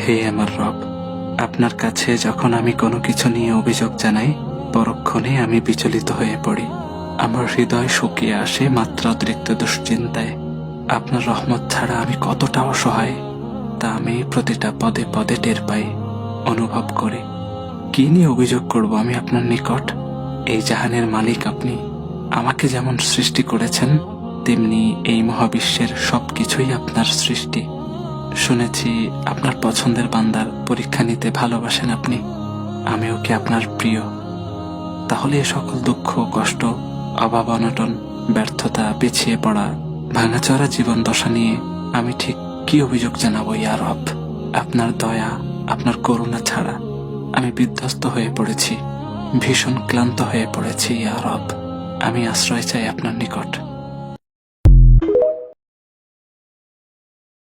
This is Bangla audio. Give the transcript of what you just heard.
হে আমার রব, আপনার কাছে যখন আমি কোনো কিছু নিয়ে অভিযোগ জানাই, পরক্ষণে আমি বিচলিত হয়ে পড়ি। আমার হৃদয় শুকিয়ে আসে মাত্রাতিরিক্ত দুশ্চিন্তায়। আপনার রহমত ছাড়া আমি কতটা অসহায় তা আমি প্রতিটা পদে পদে টের পাই, অনুভব করি। কি নিয়ে অভিযোগ করব আমি আপনার নিকট? এই জাহানের মালিক আপনি। আমাকে যেমন সৃষ্টি করেছেন, তেমনি এই মহাবিশ্বের সবকিছুই আপনার সৃষ্টি। শুনেছি আপনার পছন্দের বান্দার পরীক্ষা নিতে ভালোবাসেন আপনি। আমিও কি আপনার প্রিয়? তাহলে এ সকল দুঃখ, কষ্ট, অভাব, অনটন, ব্যর্থতা, পিছিয়ে পড়া, ভাঙাচোরা জীবন দশা নিয়ে আমি ঠিক কি অভিযোগ জানাবো ইয়া রব? আপনার দয়া, আপনার করুণা ছাড়া আমি বিধ্বস্ত হয়ে পড়েছি, ভীষণ ক্লান্ত হয়ে পড়েছি ইয়া রব। আমি আশ্রয় চাই আপনার নিকট।